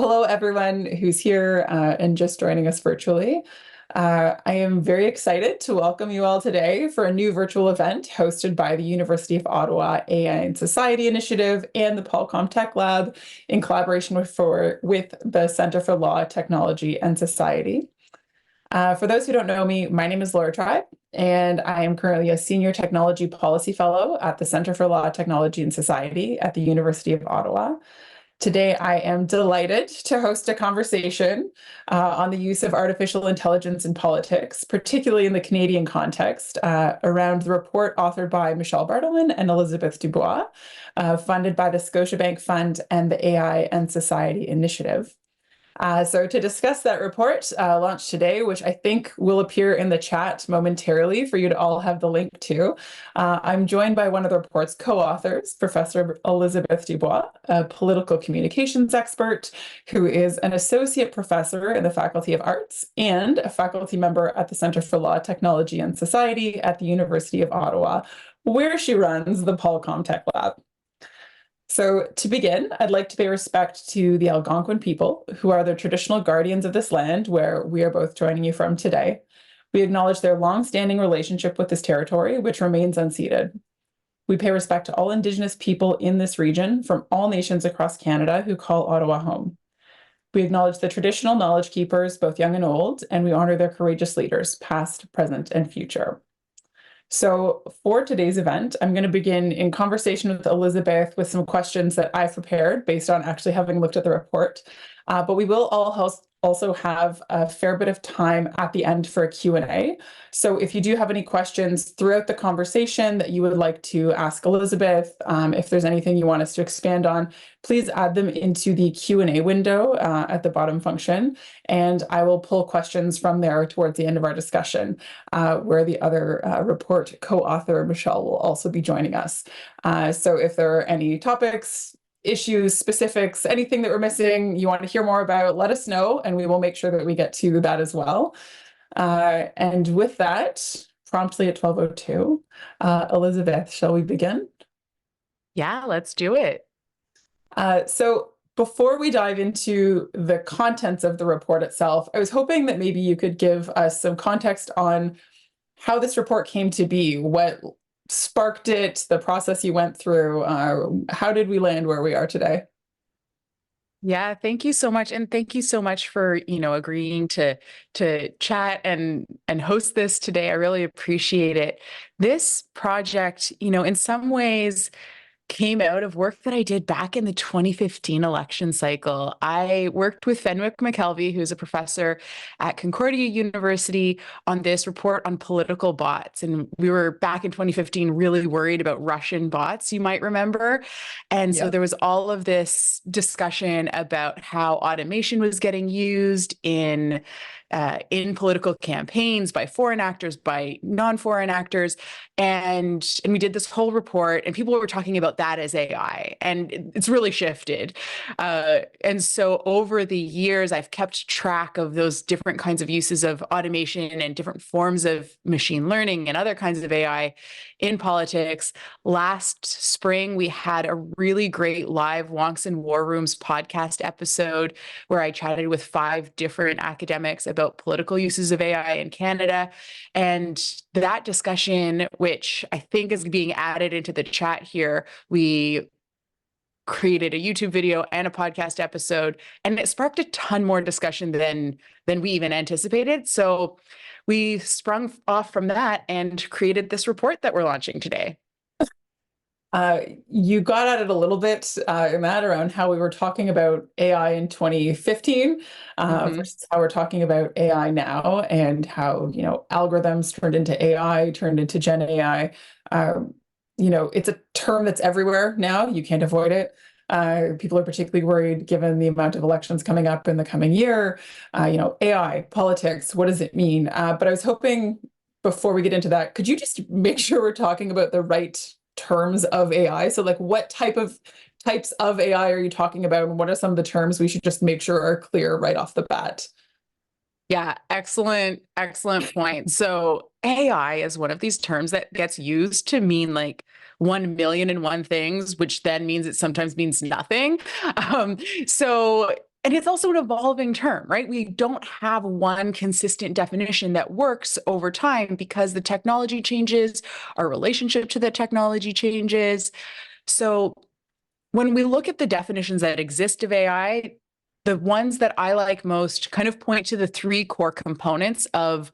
Hello, everyone who's here and just joining us virtually. I am very excited to welcome you all today for a new virtual event hosted by the University of Ottawa AI and Society Initiative and the Paul Comtech Lab in collaboration with the Centre for Law, Technology and Society. For those who don't know me, my name is Laura Tribe, and I am currently a Senior Technology Policy Fellow at the Centre for Law, Technology and Society at the University of Ottawa. Today, I am delighted to host a conversation on the use of artificial intelligence in politics, particularly in the Canadian context, around the report authored by Michelle Bartleman and Elizabeth Dubois, funded by the Scotiabank Fund and the AI and Society Initiative. So to discuss that report launched today, which I think will appear in the chat momentarily for you to all have the link to, I'm joined by one of the report's co-authors, Professor Elizabeth Dubois, a political communications expert who is an associate professor in the Faculty of Arts and a faculty member at the Centre for Law, Technology and Society at the University of Ottawa, where she runs the Paul Comtech Lab. So to begin, I'd like to pay respect to the Algonquin people, who are the traditional guardians of this land where we are both joining you from today. We acknowledge their long-standing relationship with this territory, which remains unceded. We pay respect to all Indigenous people in this region from all nations across Canada who call Ottawa home. We acknowledge the traditional knowledge keepers, both young and old, and we honor their courageous leaders, past, present, and future. So for today's event, I'm going to begin in conversation with Elizabeth with some questions that I've prepared based on actually having looked at the report. But we will also have a fair bit of time at the end for a Q&A. So if you do have any questions throughout the conversation that you would like to ask Elizabeth, if there's anything you want us to expand on, please add them into the Q&A window at the bottom function, and I will pull questions from there towards the end of our discussion, where the other report co-author, Michelle, will also be joining us. So if there are any topics, issues, specifics, anything that we're missing, you want to hear more about, let us know, and we will make sure that we get to that as well. And with that, promptly at 12:02, Elizabeth, shall we begin? Yeah, let's do it. So before we dive into the contents of the report itself, I was hoping that maybe you could give us some context on how this report came to be, what sparked it, the process you went through. How did we land where we are today? Yeah, thank you so much. And thank you so much for, agreeing to chat and host this today. I really appreciate it. This project, in some ways came out of work that I did back in the 2015 election cycle. I worked with Fenwick McKelvey, who's a professor at Concordia University, on this report on political bots. And we were back in 2015 really worried about Russian bots, you might remember. And so there was all of this discussion about how automation was getting used in political campaigns by foreign actors, by non-foreign actors. And we did this whole report, and people were talking about that as AI, and it's really shifted. And so over the years, I've kept track of those different kinds of uses of automation and different forms of machine learning and other kinds of AI in politics. Last spring, we had a really great live Wonks and War Rooms podcast episode where I chatted with 5 different academics about political uses of AI in Canada. And that discussion, which I think is being added into the chat here, we created a YouTube video and a podcast episode, and it sparked a ton more discussion than we even anticipated. So we sprung off from that and created this report that we're launching today. You got at it a little bit in that around how we were talking about AI in 2015 versus how we're talking about AI now, and how, algorithms turned into AI, turned into Gen AI. It's a term that's everywhere now. You can't avoid it. People are particularly worried given the amount of elections coming up in the coming year. AI, politics, what does it mean? But I was hoping, before we get into that, could you just make sure we're talking about the right terms of AI? So like, what types of AI are you talking about, and what are some of the terms we should just make sure are clear right off the bat? Yeah, excellent point. So AI is one of these terms that gets used to mean like 1,000,001 things, which then means it sometimes means nothing. So And it's also an evolving term, right? We don't have one consistent definition that works over time because the technology changes, our relationship to the technology changes. So when we look at the definitions that exist of AI, the ones that I like most kind of point to the three core components of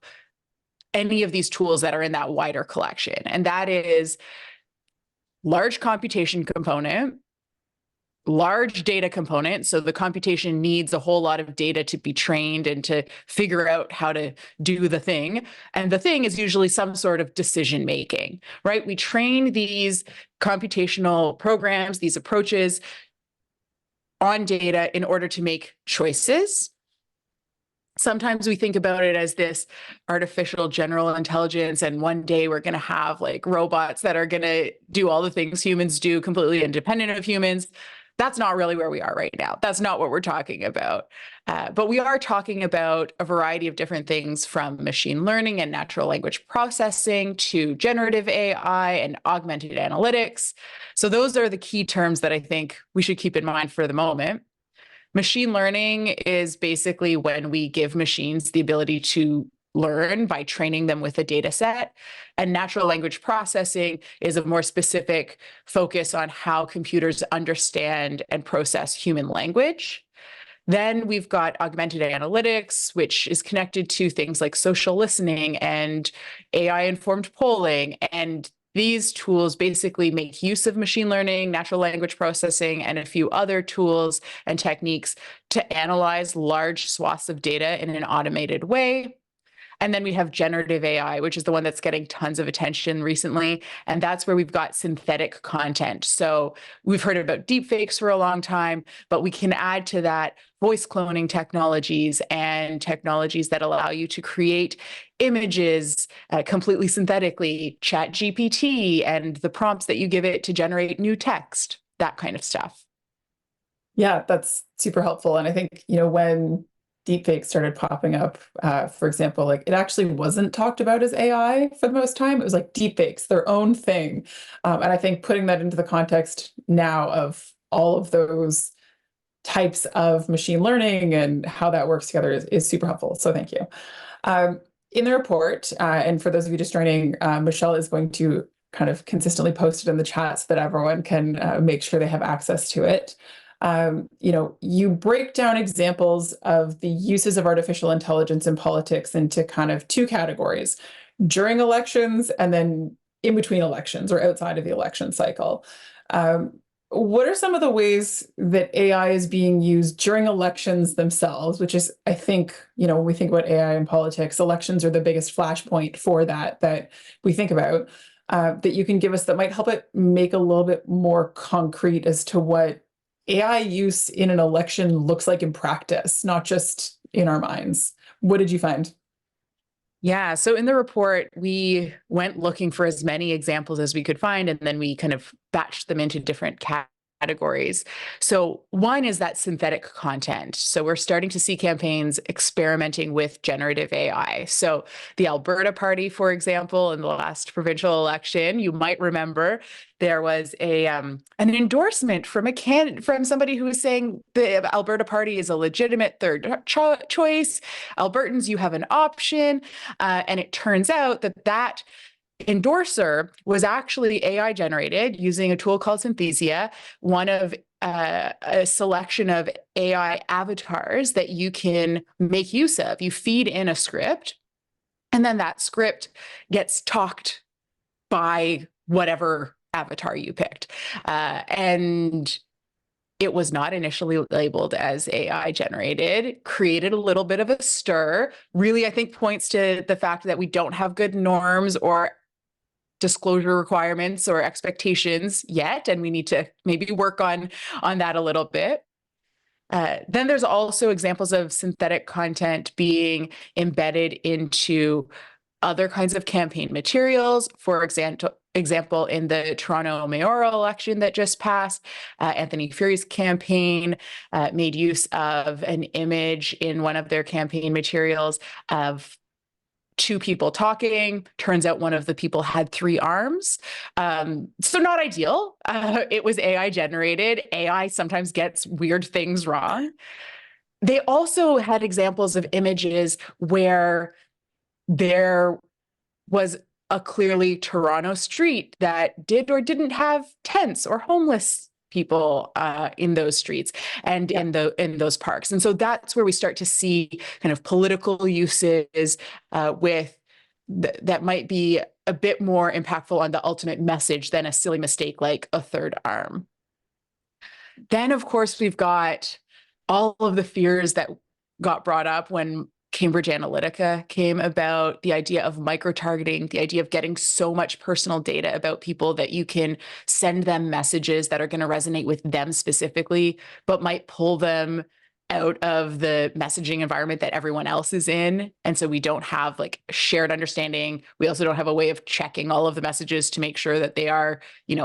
any of these tools that are in that wider collection. And that is large computation component, large data component. So the computation needs a whole lot of data to be trained and to figure out how to do the thing. And the thing is usually some sort of decision making, right? We train these computational programs, these approaches on data in order to make choices. Sometimes we think about it as this artificial general intelligence, and one day we're going to have like robots that are going to do all the things humans do, completely independent of humans. That's not really where we are right now. That's not what we're talking about. But we are talking about a variety of different things, from machine learning and natural language processing to generative AI and augmented analytics. So those are the key terms that I think we should keep in mind for the moment. Machine learning is basically when we give machines the ability to learn by training them with a data set. And natural language processing is a more specific focus on how computers understand and process human language. Then we've got augmented analytics, which is connected to things like social listening and AI-informed polling. And these tools basically make use of machine learning, natural language processing, and a few other tools and techniques to analyze large swaths of data in an automated way. And then we have generative AI, which is the one that's getting tons of attention recently. And that's where we've got synthetic content. So we've heard about deepfakes for a long time, but we can add to that voice cloning technologies and technologies that allow you to create images completely synthetically, ChatGPT, and the prompts that you give it to generate new text, that kind of stuff. Yeah, that's super helpful. And I think, when deepfakes started popping up, for example, like it actually wasn't talked about as AI for the most time. It was like deepfakes, their own thing. And I think putting that into the context now of all of those types of machine learning and how that works together is super helpful. So thank you. In the report, and for those of you just joining, Michelle is going to kind of consistently post it in the chat so that everyone can make sure they have access to it. You break down examples of the uses of artificial intelligence in politics into kind of two categories: during elections and then in between elections or outside of the election cycle. What are some of the ways that AI is being used during elections themselves, which is, I think, when we think about AI in politics, elections are the biggest flashpoint for that we think about, that you can give us that might help it make a little bit more concrete as to what AI use in an election looks like in practice, not just in our minds. What did you find? Yeah, so in the report, we went looking for as many examples as we could find, and then we kind of batched them into different categories. So one is that synthetic content. So we're starting to see campaigns experimenting with generative AI. So the Alberta Party, for example, in the last provincial election, you might remember there was an endorsement from from somebody who was saying the Alberta Party is a legitimate third choice. Albertans, you have an option. And it turns out that endorser was actually AI generated using a tool called Synthesia, one of a selection of AI avatars that you can make use of. You feed in a script, and then that script gets talked by whatever avatar you picked. And it was not initially labeled as AI generated, created a little bit of a stir. Really, I think points to the fact that we don't have good norms or disclosure requirements or expectations yet, and we need to maybe work on that a little bit. Then there's also examples of synthetic content being embedded into other kinds of campaign materials. For example, in the Toronto mayoral election that just passed, Anthony Furey's campaign made use of an image in one of their campaign materials of two people talking. Turns out one of the people had 3 arms. So not ideal. It was AI generated. AI sometimes gets weird things wrong. they also had examples of images where there was a clearly Toronto street that did or didn't have tents or homeless people in those streets and Yeah. in those parks. And so that's where we start to see kind of political uses with that might be a bit more impactful on the ultimate message than a silly mistake like a third arm. Then, of course, we've got all of the fears that got brought up when Cambridge Analytica came about, the idea of micro-targeting, the idea of getting so much personal data about people that you can send them messages that are going to resonate with them specifically, but might pull them out of the messaging environment that everyone else is in. And so we don't have like shared understanding. We also don't have a way of checking all of the messages to make sure that they are,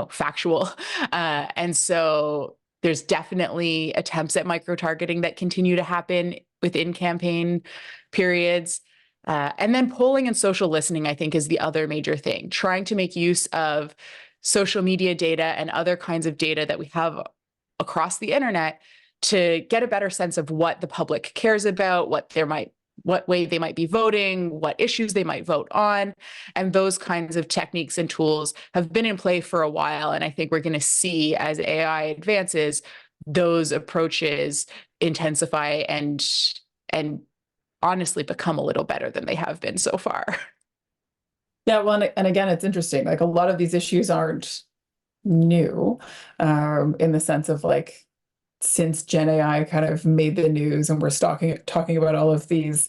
factual. And so there's definitely attempts at micro-targeting that continue to happen within campaign periods. And then polling and social listening, I think, is the other major thing. Trying to make use of social media data and other kinds of data that we have across the internet to get a better sense of what the public cares about, what way they might be voting, what issues they might vote on. And those kinds of techniques and tools have been in play for a while. And I think we're going to see, as AI advances, those approaches intensify and honestly become a little better than they have been so far. Yeah, well, and again, it's interesting. Like a lot of these issues aren't new, in the sense of like, since Gen AI kind of made the news and we're talking about all of these,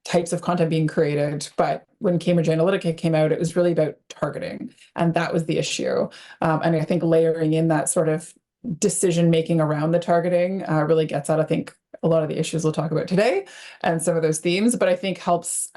types of content being created. But when Cambridge Analytica came out, it was really about targeting. And that was the issue. And I think layering in that sort of decision making around the targeting really gets at, I think, a lot of the issues we'll talk about today and some of those themes, but I think helps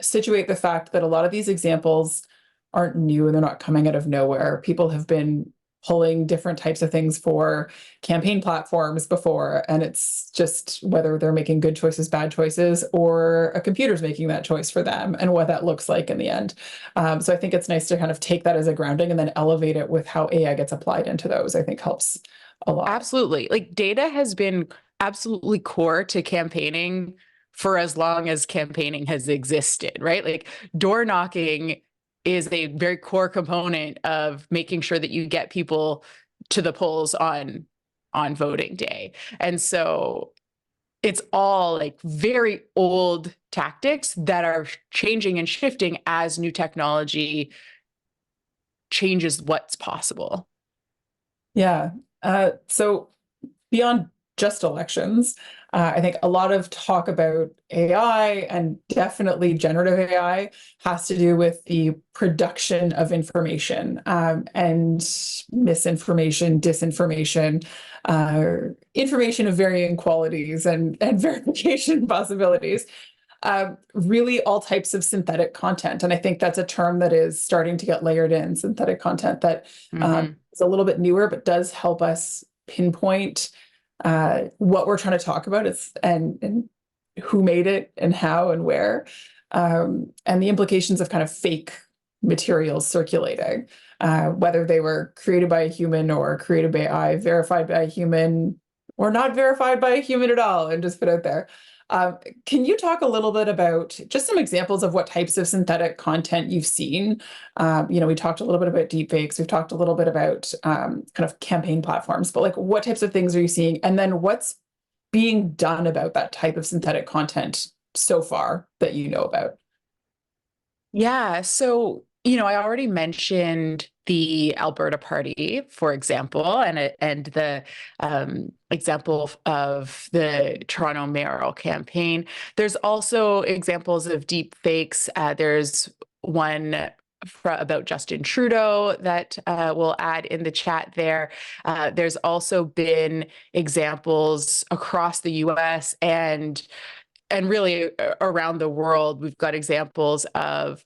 situate the fact that a lot of these examples aren't new and they're not coming out of nowhere. People have been pulling different types of things for campaign platforms before, and it's just whether they're making good choices, bad choices, or a computer's making that choice for them and what that looks like in the end. So I think it's nice to kind of take that as a grounding and then elevate it with how AI gets applied into those. I think helps a lot. Absolutely. Like data has been absolutely core to campaigning for as long as campaigning has existed, right? Like door knocking is a very core component of making sure that you get people to the polls on voting day. And so it's all like very old tactics that are changing and shifting as new technology changes what's possible. Yeah. So beyond just elections, I think a lot of talk about AI, and definitely generative AI, has to do with the production of information and misinformation, disinformation, information of varying qualities and verification possibilities. Really all types of synthetic content. And I think that's a term that is starting to get layered in, synthetic content that is a little bit newer, but does help us pinpoint what we're trying to talk about and who made it and how and where, and the implications of kind of fake materials circulating, whether they were created by a human or created by AI, verified by a human or not verified by a human at all, and just put out there. Can you talk a little bit about just some examples of what types of synthetic content you've seen? We talked a little bit about deepfakes. We've talked a little bit about kind of campaign platforms, but like what types of things are you seeing? And then what's being done about that type of synthetic content so far that you know about? Yeah. So, I already mentioned the Alberta Party, for example, and the example of the Toronto mayoral campaign. There's also examples of deep fakes. There's one about Justin Trudeau that we'll add in the chat there. There's also been examples across the US and really around the world. We've got examples of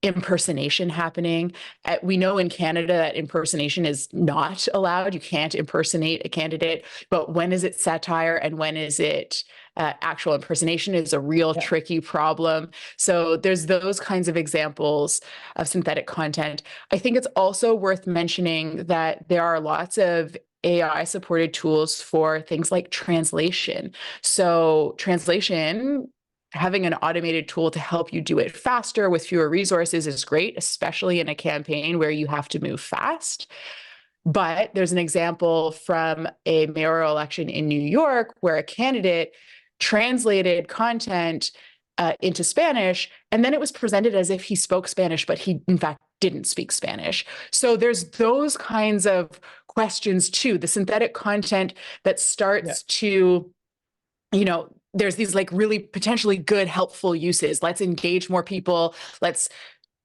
impersonation happening. We know in Canada that impersonation is not allowed. You can't impersonate a candidate, but when is it satire and when is it actual impersonation is a real tricky problem. So there's those kinds of examples of synthetic content. I think it's also worth mentioning that there are lots of AI supported tools for things like translation. So translation, having an automated tool to help you do it faster with fewer resources is great, especially in a campaign where you have to move fast. But there's an example from a mayoral election in New York where a candidate translated content into Spanish, and then it was presented as if he spoke Spanish, but he, in fact, didn't speak Spanish. So there's those kinds of questions too. The synthetic content that starts to, there's these like really potentially good, helpful uses. Let's engage more people. Let's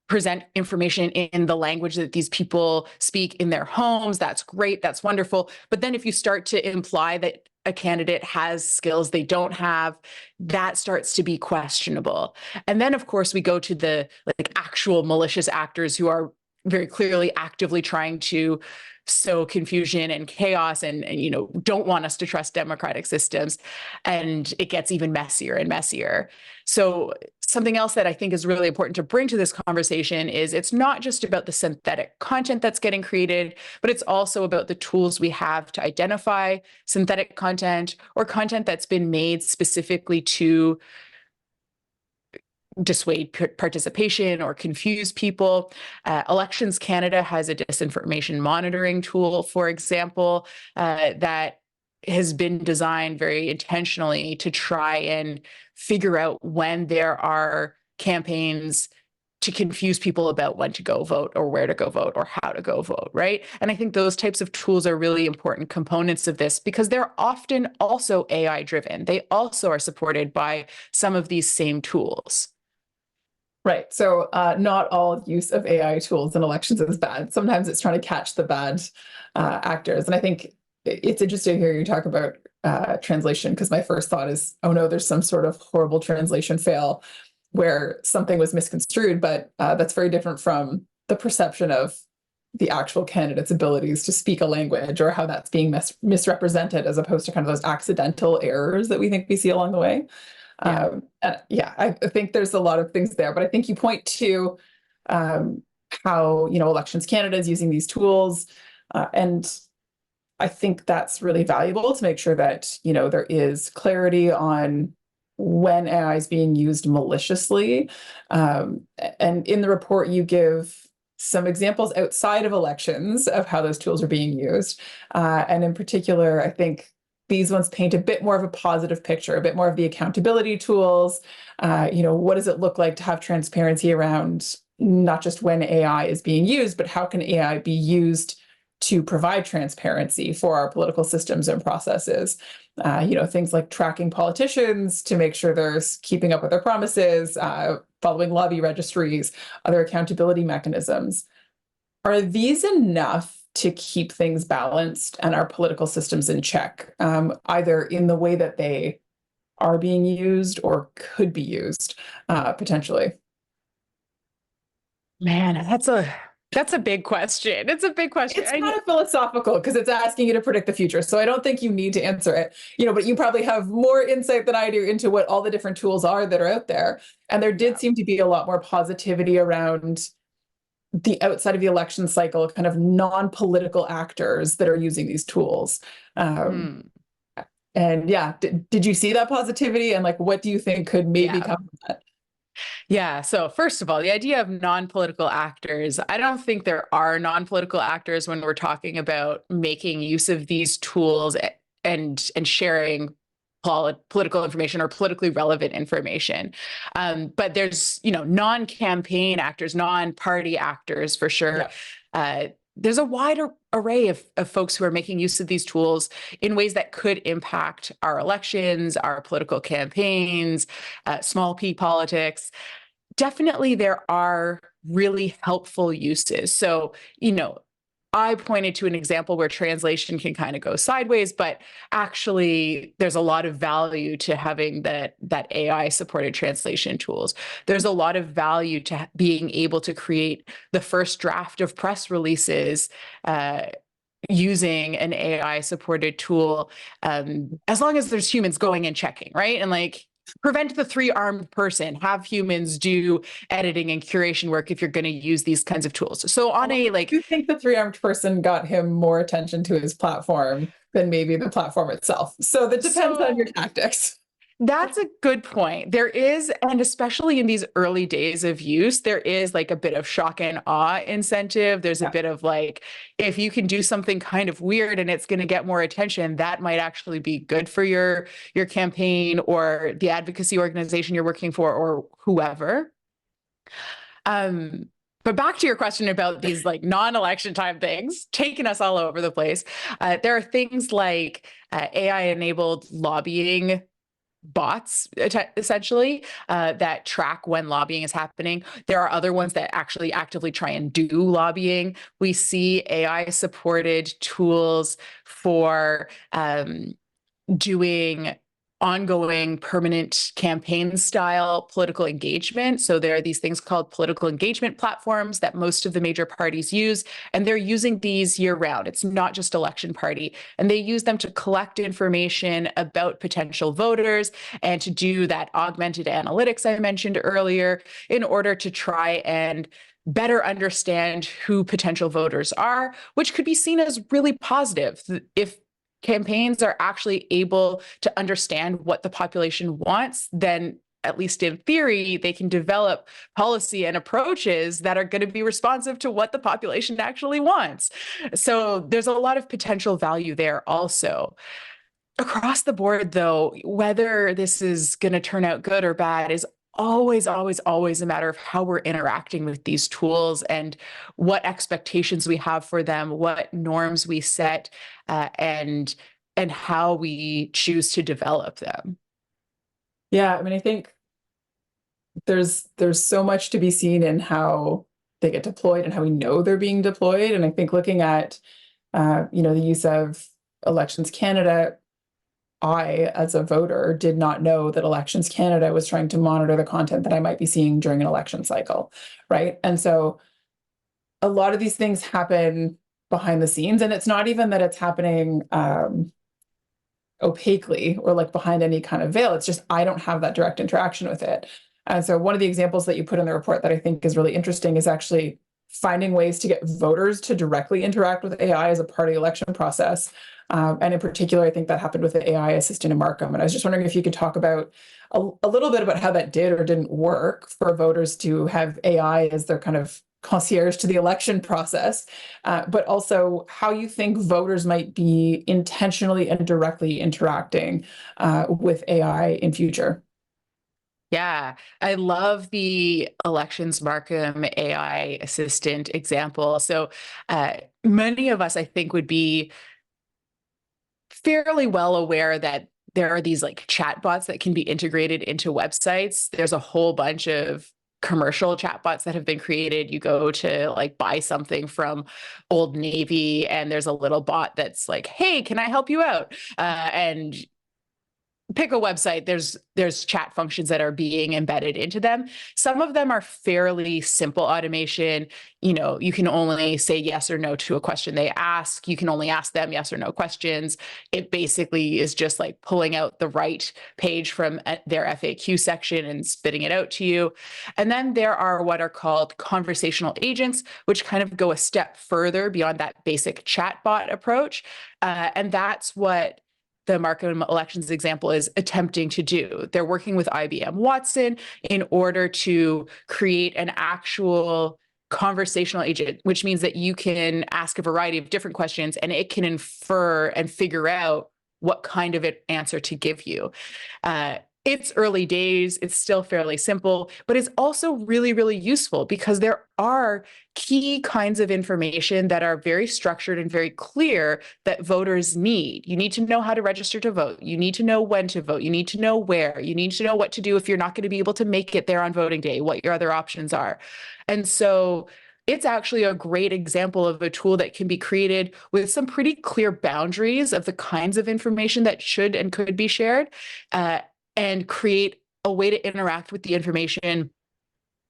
present information in the language that these people speak in their homes. That's great. That's wonderful. But then if you start to imply that a candidate has skills they don't have, that starts to be questionable. And then, of course, we go to the like actual malicious actors who are very clearly actively trying to sow confusion and chaos and don't want us to trust democratic systems. And it gets even messier and messier. So something else that I think is really important to bring to this conversation is it's not just about the synthetic content that's getting created, but it's also about the tools we have to identify synthetic content or content that's been made specifically to dissuade participation or confuse people. Elections Canada has a disinformation monitoring tool, for example, that has been designed very intentionally to try and figure out when there are campaigns to confuse people about when to go vote or where to go vote or how to go vote, right? And I think those types of tools are really important components of this because they're often also AI driven. They also are supported by some of these same tools. Right. So not all use of AI tools in elections is bad. Sometimes it's trying to catch the bad actors. And I think it's interesting to hear you talk about translation, because my first thought is, oh no, there's some sort of horrible translation fail where something was misconstrued, but that's very different from the perception of the actual candidate's abilities to speak a language or how that's being misrepresented, as opposed to kind of those accidental errors that we think we see along the way. I think there's a lot of things there, but I think you point to how, Elections Canada is using these tools. And I think that's really valuable to make sure that, there is clarity on when AI is being used maliciously. And in the report, you give some examples outside of elections of how those tools are being used. And in particular, I think these ones paint a bit more of a positive picture, a bit more of the accountability tools. What does it look like to have transparency around not just when AI is being used, but how can AI be used to provide transparency for our political systems and processes? Things like tracking politicians to make sure they're keeping up with their promises, following lobby registries, other accountability mechanisms. Are these enough to keep things balanced and our political systems in check, either in the way that they are being used or could be used potentially? Man, that's a big question. It's a big question. It's kind of philosophical because it's asking you to predict the future. So I don't think you need to answer it, but you probably have more insight than I do into what all the different tools are that are out there. And there did seem to be a lot more positivity around the outside of the election cycle, kind of non-political actors that are using these tools. And did you see that positivity? And what do you think could maybe come from that? Yeah. So first of all, the idea of non-political actors, I don't think there are non-political actors when we're talking about making use of these tools and sharing political information or politically relevant information. But there's, non-campaign actors, non-party actors for sure. Yeah. There's a wider array of folks who are making use of these tools in ways that could impact our elections, our political campaigns, small p politics. Definitely there are really helpful uses. So, I pointed to an example where translation can kind of go sideways, but actually there's a lot of value to having that AI supported translation tools. There's a lot of value to being able to create the first draft of press releases using an AI supported tool, as long as there's humans going and checking, right? And prevent the three-armed person, have humans do editing and curation work if you're going to use these kinds of tools. So on a like, you think the three-armed person got him more attention to his platform than maybe the platform itself. So that depends on your tactics. That's a good point. There is, and especially in these early days of use, there is like a bit of shock and awe incentive. There's a bit of like, if you can do something kind of weird and it's going to get more attention, that might actually be good for your campaign or the advocacy organization you're working for or whoever. But back to your question about these like non-election time things taking us all over the place. There are things like AI-enabled lobbying bots, essentially, that track when lobbying is happening. There are other ones that actually actively try and do lobbying. We see AI-supported tools for doing ongoing permanent campaign style political engagement. So there are these things called political engagement platforms that most of the major parties use, and they're using these year round. It's not just election party. And they use them to collect information about potential voters and to do that augmented analytics I mentioned earlier in order to try and better understand who potential voters are, which could be seen as really positive. If campaigns are actually able to understand what the population wants, then at least in theory, they can develop policy and approaches that are going to be responsive to what the population actually wants. So there's a lot of potential value there also. Across the board, though, whether this is going to turn out good or bad is always a matter of how we're interacting with these tools and what expectations we have for them, what norms we set, and how we choose to develop them. Yeah, I mean, I think there's so much to be seen in how they get deployed and how we know they're being deployed. And I think looking at the use of Elections Canada, I, as a voter, did not know that Elections Canada was trying to monitor the content that I might be seeing during an election cycle, right? And so a lot of these things happen behind the scenes, and it's not even that it's happening opaquely or like behind any kind of veil. It's just I don't have that direct interaction with it. And so one of the examples that you put in the report that I think is really interesting is actually finding ways to get voters to directly interact with AI as a part of the election process. And in particular, I think that happened with the AI assistant in Markham. And I was just wondering if you could talk about a little bit about how that did or didn't work for voters to have AI as their kind of concierge to the election process, but also how you think voters might be intentionally and directly interacting with AI in future. Yeah, I love the Elections Markham AI assistant example. So many of us, I think, would be fairly well aware that there are these like chatbots that can be integrated into websites. There's a whole bunch of commercial chatbots that have been created. You go to like buy something from Old Navy and there's a little bot that's like, hey, can I help you out? And pick a website, there's chat functions that are being embedded into them. Some of them are fairly simple automation. You can only say yes or no to a question they ask. You can only ask them yes or no questions. It basically is just like pulling out the right page from their FAQ section and spitting it out to you. And then there are what are called conversational agents, which kind of go a step further beyond that basic chatbot approach. And that's what the Markham Elections example is attempting to do. They're working with IBM Watson in order to create an actual conversational agent, which means that you can ask a variety of different questions and it can infer and figure out what kind of an answer to give you. It's early days, it's still fairly simple, but it's also really, really useful because there are key kinds of information that are very structured and very clear that voters need. You need to know how to register to vote. You need to know when to vote. You need to know where. You need to know what to do if you're not going to be able to make it there on voting day, what your other options are. And so it's actually a great example of a tool that can be created with some pretty clear boundaries of the kinds of information that should and could be shared, and create a way to interact with the information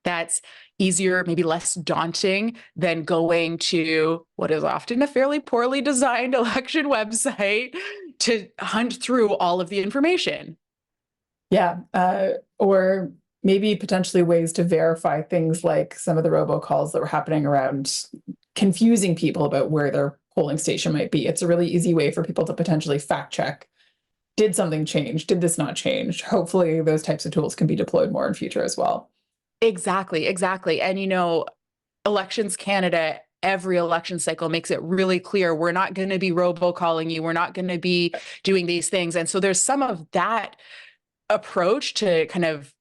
that's easier, maybe less daunting than going to what is often a fairly poorly designed election website to hunt through all of the information. Yeah, or maybe potentially ways to verify things like some of the robocalls that were happening around confusing people about where their polling station might be. It's a really easy way for people to potentially fact check. Did something change? Did this not change? Hopefully, those types of tools can be deployed more in future as well. Exactly, exactly. And Elections Canada, every election cycle makes it really clear we're not going to be robocalling you. We're not going to be doing these things. And so there's some of that approach to kind of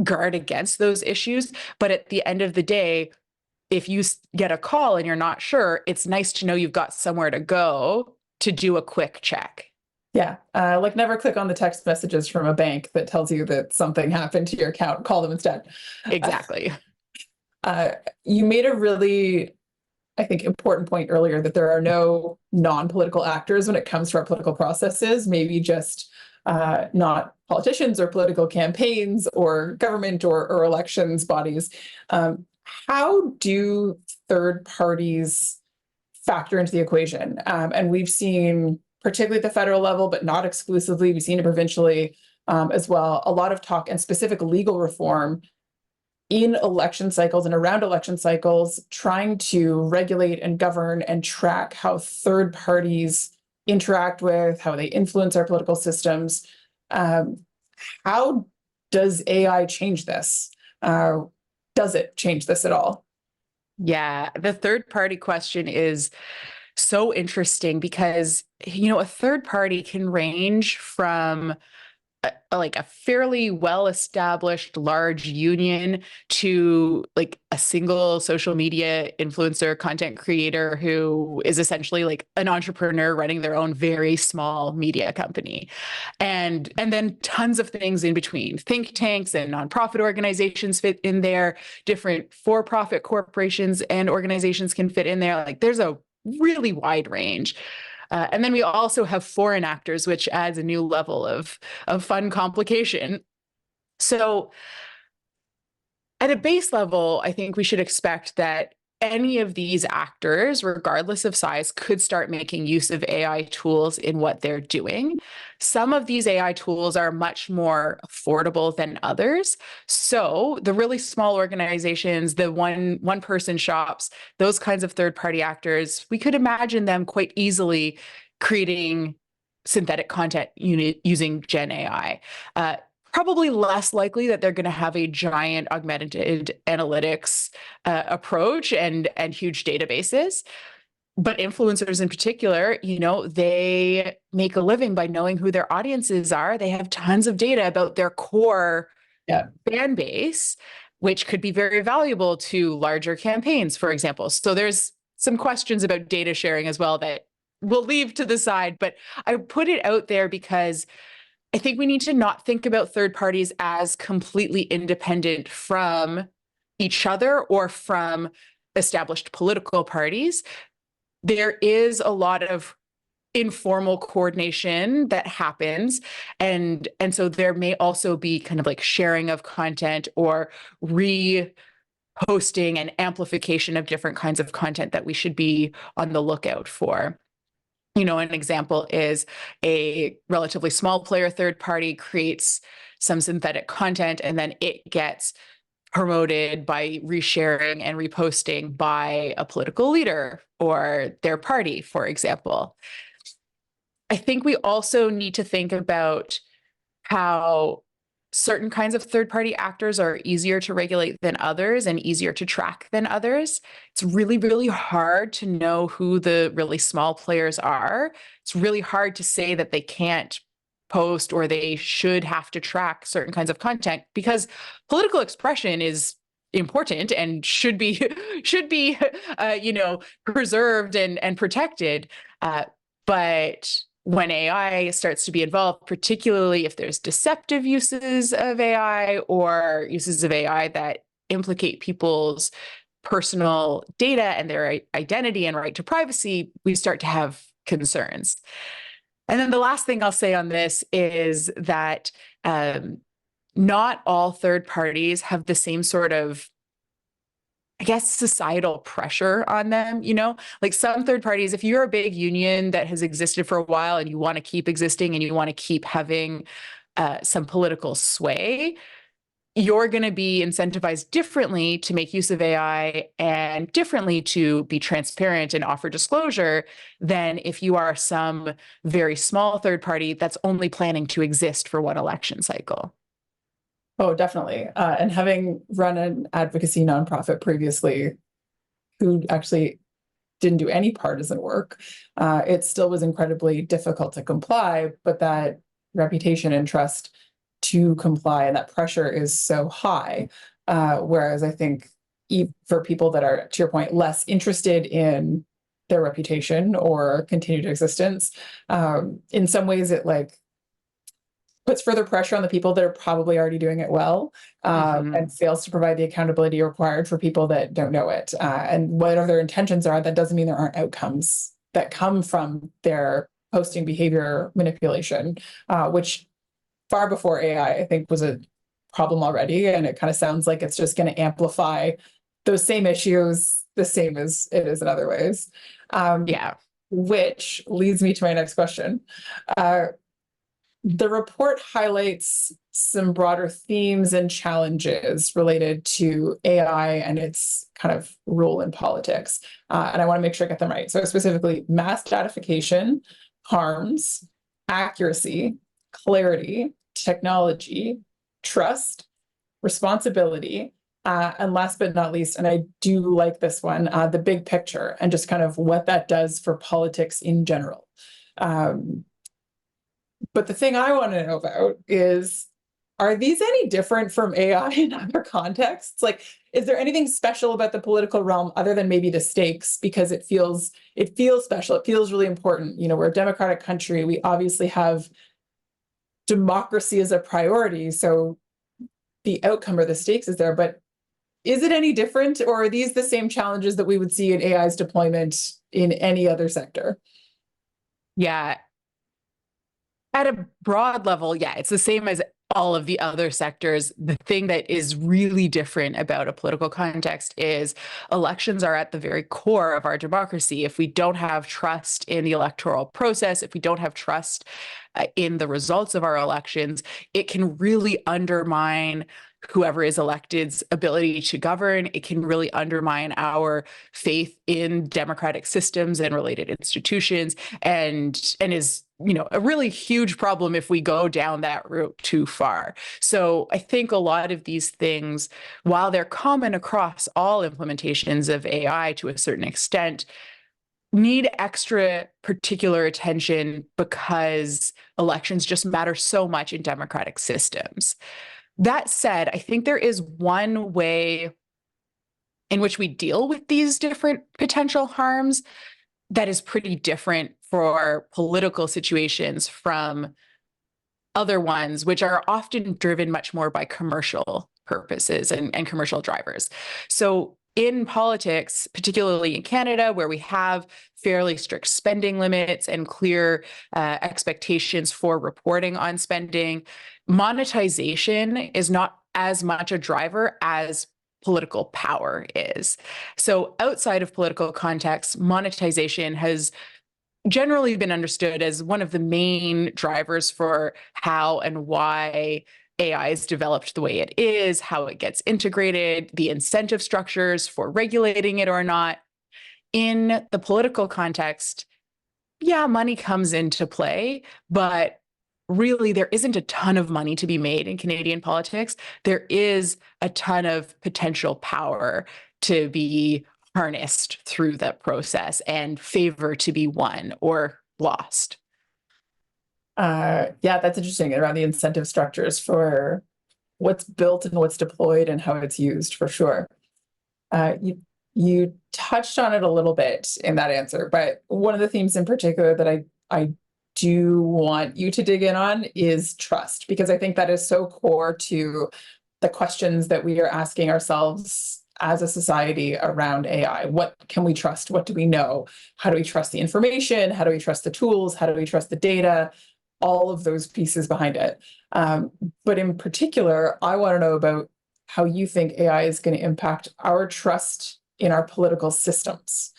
guard against those issues. But at the end of the day, if you get a call and you're not sure, it's nice to know you've got somewhere to go to do a quick check. Yeah, like never click on the text messages from a bank that tells you that something happened to your account. Call them instead. Exactly. Uh, you made a really, I think, important point earlier that there are no non-political actors when it comes to our political processes, maybe just not politicians or political campaigns or government or elections bodies. How do third parties factor into the equation? And we've seen, particularly at the federal level, but not exclusively, we've seen it provincially as well, a lot of talk and specific legal reform in election cycles and around election cycles, trying to regulate and govern and track how third parties interact with, how they influence our political systems. How does AI change this? Does it change this at all? Yeah, the third party question is so interesting because, a third party can range from like a fairly well-established large union to like a single social media influencer content creator who is essentially like an entrepreneur running their own very small media company, and then tons of things in between. Think tanks and nonprofit organizations fit in there. Different for-profit corporations and organizations can fit in there. Like there's a really wide range. And then we also have foreign actors, which adds a new level of fun complication. So at a base level, I think we should expect that any of these actors, regardless of size, could start making use of AI tools in what they're doing. Some of these AI tools are much more affordable than others. So the really small organizations, the one person shops, those kinds of third party actors, we could imagine them quite easily creating synthetic content using Gen AI. Probably less likely that they're going to have a giant augmented analytics approach and huge databases. But influencers in particular, they make a living by knowing who their audiences are. They have tons of data about their core fan base, which could be very valuable to larger campaigns, for example. So there's some questions about data sharing as well that we'll leave to the side. But I put it out there because I think we need to not think about third parties as completely independent from each other or from established political parties. There is a lot of informal coordination that happens. And so there may also be kind of like sharing of content or reposting and amplification of different kinds of content that we should be on the lookout for. An example is a relatively small player third party creates some synthetic content and then it gets promoted by resharing and reposting by a political leader or their party, for example. I think we also need to think about how certain kinds of third-party actors are easier to regulate than others and easier to track than others. It's really, really hard to know who the really small players are. It's really hard to say that they can't post or they should have to track certain kinds of content because political expression is important and should be preserved and protected. But when AI starts to be involved, particularly if there's deceptive uses of AI or uses of AI that implicate people's personal data and their identity and right to privacy, we start to have concerns. And then the last thing I'll say on this is that not all third parties have the same sort of, I guess, societal pressure on them, like some third parties, if you're a big union that has existed for a while and you want to keep existing and you want to keep having some political sway, you're going to be incentivized differently to make use of AI and differently to be transparent and offer disclosure than if you are some very small third party that's only planning to exist for one election cycle. Oh, definitely. And having run an advocacy nonprofit previously, who actually didn't do any partisan work, it still was incredibly difficult to comply, but that reputation and trust to comply and that pressure is so high. Whereas I think for people that are, to your point, less interested in their reputation or continued existence, in some ways it like puts further pressure on the people that are probably already doing it well, and fails to provide the accountability required for people that don't know it. And whatever their intentions are, that doesn't mean there aren't outcomes that come from their posting behavior manipulation, which far before AI, I think was a problem already. And it kind of sounds like it's just going to amplify those same issues the same as it is in other ways. Yeah. Which leads me to my next question. The report highlights some broader themes and challenges related to AI and its kind of role in politics. And I want to make sure I get them right. So specifically, mass datification, harms, accuracy, clarity, technology, trust, responsibility, and last but not least, and I do like this one, the big picture and just kind of what that does for politics in general. But the thing I want to know about is, are these any different from AI in other contexts? Like, is there anything special about the political realm other than maybe the stakes? Because it feels special. It feels really important. You know, we're a democratic country. We obviously have democracy as a priority. So the outcome or the stakes is there, but is it any different, or are these the same challenges that we would see in AI's deployment in any other sector? Yeah. At a broad level, yeah, it's the same as all of the other sectors. The thing that is really different about a political context is elections are at the very core of our democracy. If we don't have trust in the electoral process, if we don't have trust in the results of our elections, it can really undermine whoever is elected's ability to govern. It can really undermine our faith in democratic systems and related institutions, and is, you know, a really huge problem if we go down that route too far. So I think a lot of these things, while they're common across all implementations of AI to a certain extent, need extra particular attention because elections just matter so much in democratic systems. That said, I think there is one way in which we deal with these different potential harms that is pretty different for political situations from other ones, which are often driven much more by commercial purposes and commercial drivers. So in politics, particularly in Canada, where we have fairly strict spending limits and clear expectations for reporting on spending, monetization is not as much a driver as political power is. So outside of political context, monetization has generally been understood as one of the main drivers for how and why AI is developed the way it is, how it gets integrated, the incentive structures for regulating it or not. In the political context, yeah, money comes into play, but really there isn't a ton of money to be made in Canadian politics. There is a ton of potential power to be harnessed through that process and favor to be won or lost. Yeah, that's interesting around the incentive structures for what's built and what's deployed and how it's used, for sure. You touched on it a little bit in that answer, but one of the themes in particular that I do want you to dig in on is trust, because I think that is so core to the questions that we are asking ourselves as a society around AI. What can we trust? What do we know? How do we trust the information? How do we trust the tools? How do we trust the data? All of those pieces behind it. But in particular, I want to know about how you think AI is going to impact our trust in our political systems.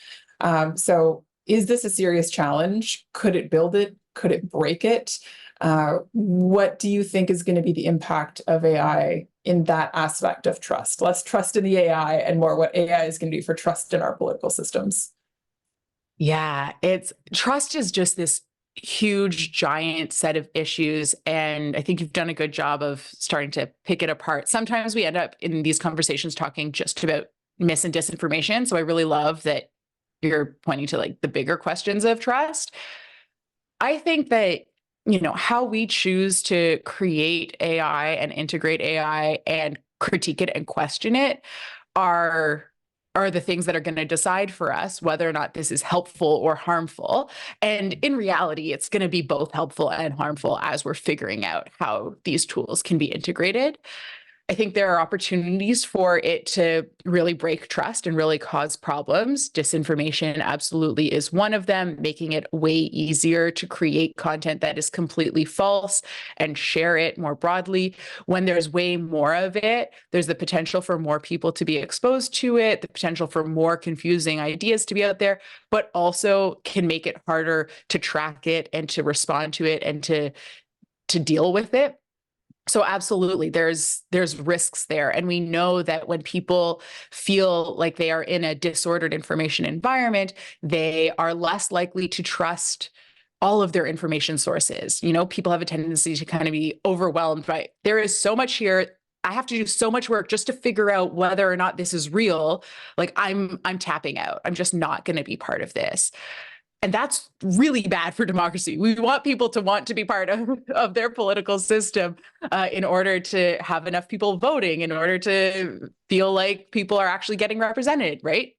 So is this a serious challenge? Could it build it? Could it break it? What do you think is going to be the impact of AI in that aspect of trust? Less trust in the AI and more what AI is going to do for trust in our political systems. Yeah, it's trust is just this huge, giant set of issues. And I think you've done a good job of starting to pick it apart. Sometimes we end up in these conversations talking just about mis and disinformation. So I really love that you're pointing to like the bigger questions of trust. I think that, how we choose to create AI and integrate AI and critique it and question it are the things that are going to decide for us whether or not this is helpful or harmful. And in reality, it's going to be both helpful and harmful as we're figuring out how these tools can be integrated. I think there are opportunities for it to really break trust and really cause problems. Disinformation absolutely is one of them, making it way easier to create content that is completely false and share it more broadly. When there's way more of it, there's the potential for more people to be exposed to it, the potential for more confusing ideas to be out there, but also can make it harder to track it and to respond to it and to deal with it. So absolutely, there's risks there. And we know that when people feel like they are in a disordered information environment, they are less likely to trust all of their information sources. People have a tendency to kind of be overwhelmed by, there is so much here. I have to do so much work just to figure out whether or not this is real. Like I'm tapping out. I'm just not going to be part of this. And that's really bad for democracy. We want people to want to be part of their political system in order to have enough people voting, in order to feel like people are actually getting represented, right?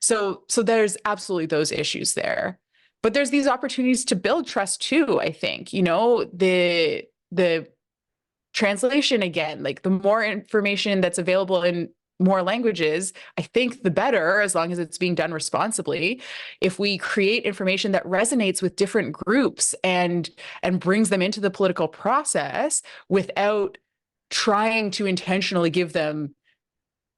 So there's absolutely those issues there. But there's these opportunities to build trust too, I think. The translation again, like the more information that's available in more languages, I think the better, as long as it's being done responsibly. If we create information that resonates with different groups and brings them into the political process without trying to intentionally give them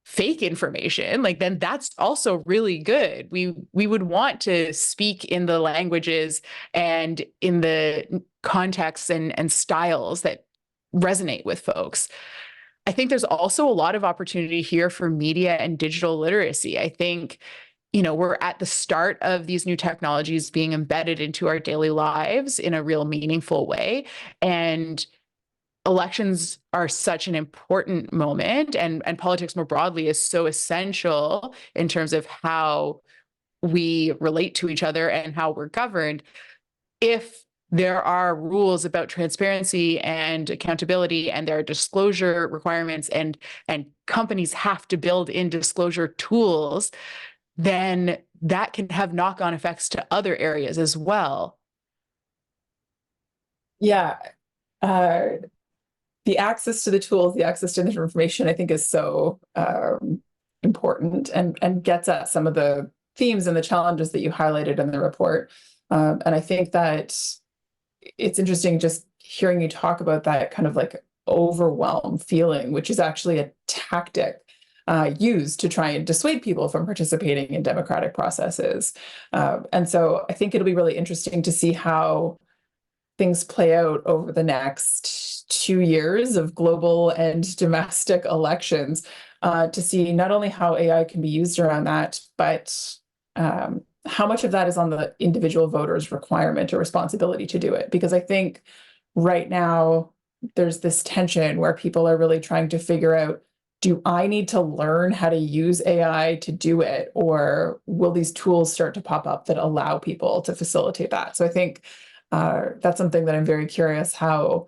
fake information, like then that's also really good. We would want to speak in the languages and in the contexts and styles that resonate with folks. I think there's also a lot of opportunity here for media and digital literacy. I think, we're at the start of these new technologies being embedded into our daily lives in a real meaningful way. And elections are such an important moment, and politics more broadly is so essential in terms of how we relate to each other and how we're governed. If there are rules about transparency and accountability, and there are disclosure requirements, and companies have to build in disclosure tools, then that can have knock-on effects to other areas as well. Yeah. The access to the tools, the access to the information, I think is so important and gets at some of the themes and the challenges that you highlighted in the report. And I think that it's interesting just hearing you talk about that kind of like overwhelm feeling, which is actually a tactic used to try and dissuade people from participating in democratic processes. And so I think it'll be really interesting to see how things play out over the next 2 years of global and domestic elections, to see not only how AI can be used around that, but how much of that is on the individual voter's requirement or responsibility to do it. Because I think right now there's this tension where people are really trying to figure out, do I need to learn how to use AI to do it? Or will these tools start to pop up that allow people to facilitate that? So I think that's something that I'm very curious how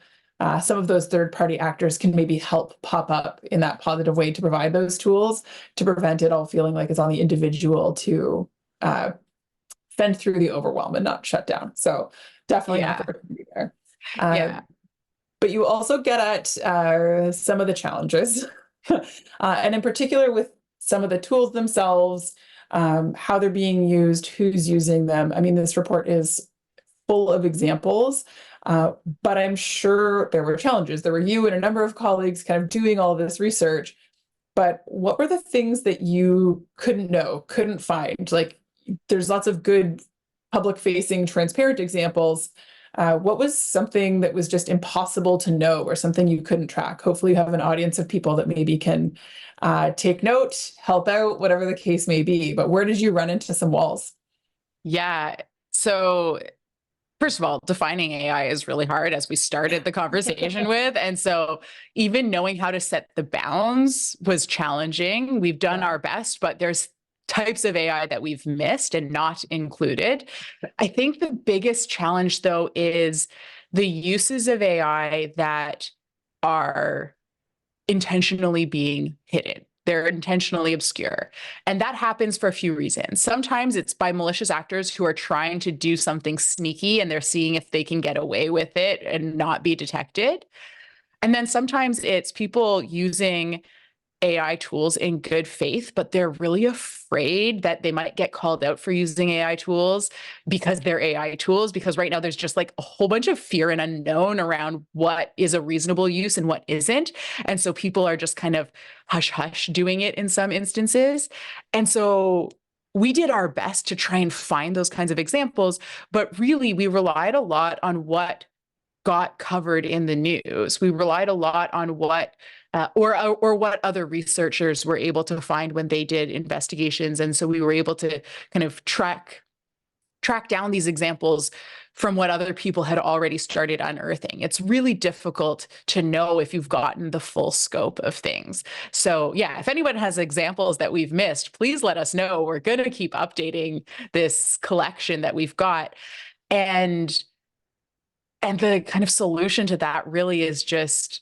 some of those third-party actors can maybe help pop up in that positive way to provide those tools to prevent it all feeling like it's on the individual to fend through the overwhelm and not shut down. So definitely an opportunity there. But you also get at some of the challenges, and in particular with some of the tools themselves, how they're being used, who's using them. I mean, this report is full of examples, but I'm sure there were challenges. There were you and a number of colleagues kind of doing all of this research, but what were the things that you couldn't know, couldn't find? Like, there's lots of good public-facing, transparent examples, What was something that was just impossible to know or something you couldn't track? Hopefully you have an audience of people that maybe can take note, help out, whatever the case may be. But where did you run into some walls? Yeah. So first of all, defining AI is really hard, as we started the conversation with. And so even knowing how to set the bounds was challenging. We've done our best, but there's types of AI that we've missed and not included. I think the biggest challenge, though, is the uses of AI that are intentionally being hidden. They're intentionally obscure. And that happens for a few reasons. Sometimes it's by malicious actors who are trying to do something sneaky and they're seeing if they can get away with it and not be detected. And then sometimes it's people using AI tools in good faith, but they're really afraid that they might get called out for using AI tools because they're AI tools. Because right now there's just like a whole bunch of fear and unknown around what is a reasonable use and what isn't. And so people are just kind of hush hush doing it in some instances. And so we did our best to try and find those kinds of examples, but really we relied a lot on what got covered in the news. We relied a lot on what or what other researchers were able to find when they did investigations. And so we were able to kind of track down these examples from what other people had already started unearthing. It's really difficult to know if you've gotten the full scope of things. So yeah, if anyone has examples that we've missed, please let us know. We're going to keep updating this collection that we've got. And the kind of solution to that really is just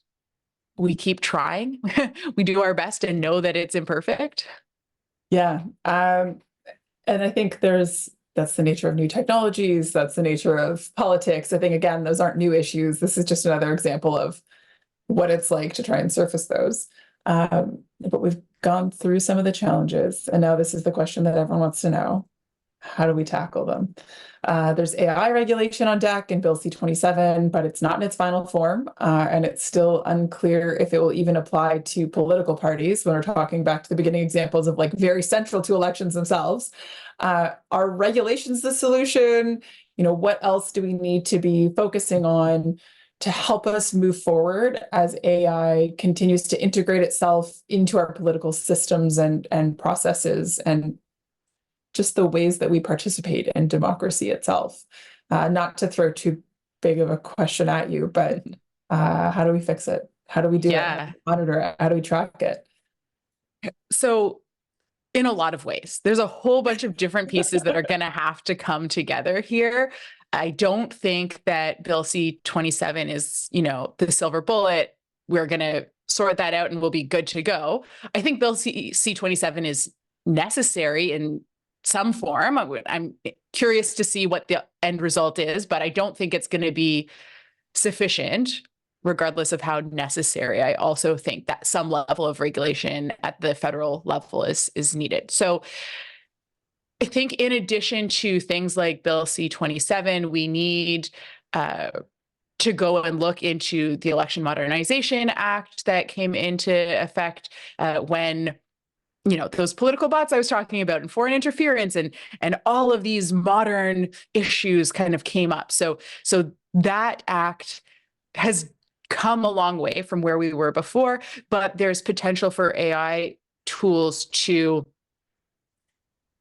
we keep trying. We do our best and know that it's imperfect. Yeah. And I think that's the nature of new technologies. That's the nature of politics. I think, again, those aren't new issues. This is just another example of what it's like to try and surface those. But we've gone through some of the challenges. And now this is the question that everyone wants to know. How do we tackle them? There's AI regulation on deck in Bill C-27, but it's not in its final form, and it's still unclear if it will even apply to political parties when we're talking back to the beginning examples of like very central to elections themselves. Are regulations the solution? What else do we need to be focusing on to help us move forward as AI continues to integrate itself into our political systems and processes and just the ways that we participate in democracy itself? Not to throw too big of a question at you, but how do we fix it? How do we do it? How do we monitor it? How do we track it? So in a lot of ways, there's a whole bunch of different pieces that are going to have to come together here. I don't think that Bill C-27 is, the silver bullet. We're going to sort that out and we'll be good to go. I think Bill C-27 is necessary in some form. I'm curious to see what the end result is, but I don't think it's going to be sufficient, regardless of how necessary. I also think that some level of regulation at the federal level is needed. So I think in addition to things like Bill C-27, we need to go and look into the Election Modernization Act that came into effect when those political bots I was talking about and foreign interference and all of these modern issues kind of came up. So that act has come a long way from where we were before, but there's potential for AI tools to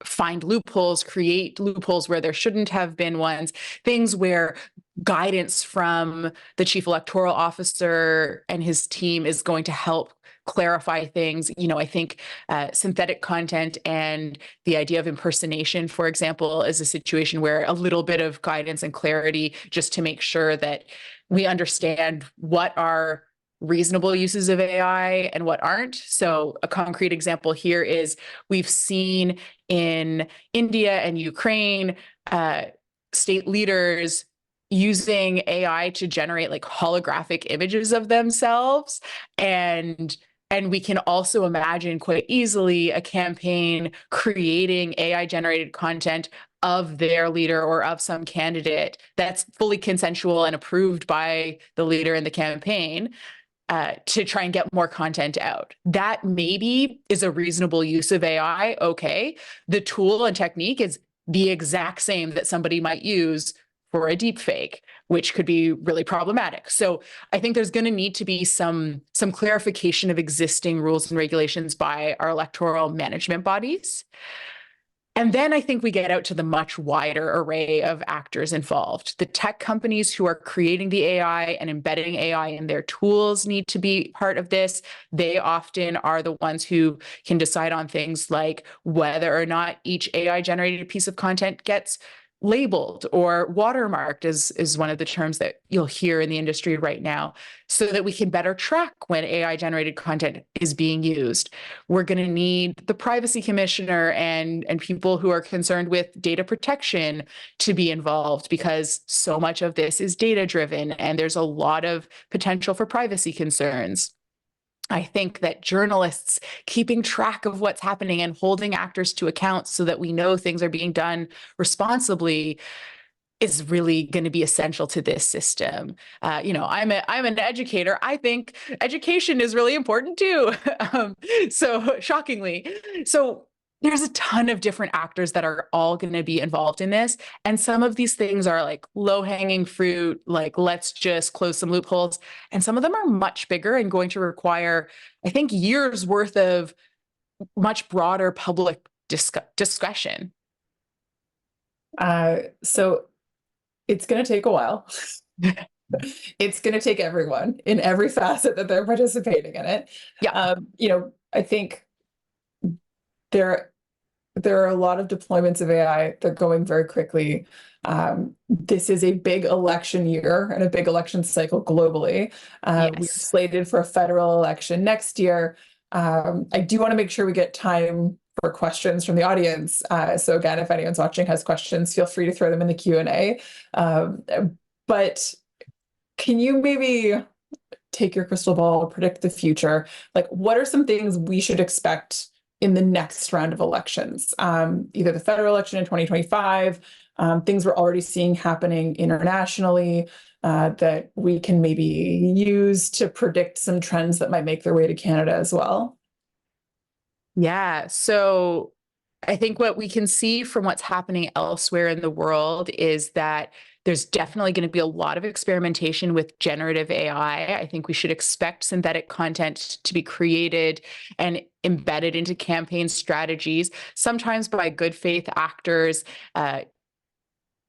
find loopholes, create loopholes where there shouldn't have been ones, things where guidance from the chief electoral officer and his team is going to help clarify things. I think synthetic content and the idea of impersonation, for example, is a situation where a little bit of guidance and clarity just to make sure that we understand what are reasonable uses of AI and what aren't. So a concrete example here is we've seen in India and Ukraine, state leaders using AI to generate like holographic images of themselves. And we can also imagine quite easily a campaign creating AI generated content of their leader or of some candidate that's fully consensual and approved by the leader in the campaign to try and get more content out. That maybe is a reasonable use of AI. Okay. The tool and technique is the exact same that somebody might use for a deep fake. which could be really problematic. So I think there's going to need to be some clarification of existing rules and regulations by our electoral management bodies. And then I think we get out to the much wider array of actors involved. The tech companies who are creating the AI and embedding AI in their tools need to be part of this. They often are the ones who can decide on things like whether or not each AI generated piece of content gets labeled or watermarked is one of the terms that you'll hear in the industry right now, so that we can better track when AI generated content is being used. We're going to need the privacy commissioner and people who are concerned with data protection to be involved, because so much of this is data driven and there's a lot of potential for privacy concerns. I think that journalists keeping track of what's happening and holding actors to account so that we know things are being done responsibly is really going to be essential to this system. I'm an educator. I think education is really important too. So shockingly, there's a ton of different actors that are all going to be involved in this. And some of these things are like low hanging fruit, like let's just close some loopholes. And some of them are much bigger and going to require, I think, years worth of much broader public discussion. So it's going to take a while. It's going to take everyone in every facet that they're participating in it. Yeah. I think there are a lot of deployments of AI that are going very quickly. This is a big election year and a big election cycle globally. Yes. We're slated for a federal election next year. I do want to make sure we get time for questions from the audience. So again, if anyone's watching has questions, feel free to throw them in the Q&A. But can you maybe take your crystal ball, predict the future? Like, what are some things we should expect in the next round of elections? Either the federal election in 2025, things we're already seeing happening internationally, that we can maybe use to predict some trends that might make their way to Canada as well? Yeah. So I think what we can see from what's happening elsewhere in the world is that there's definitely going to be a lot of experimentation with generative AI. I think we should expect synthetic content to be created and embedded into campaign strategies, sometimes by good faith actors.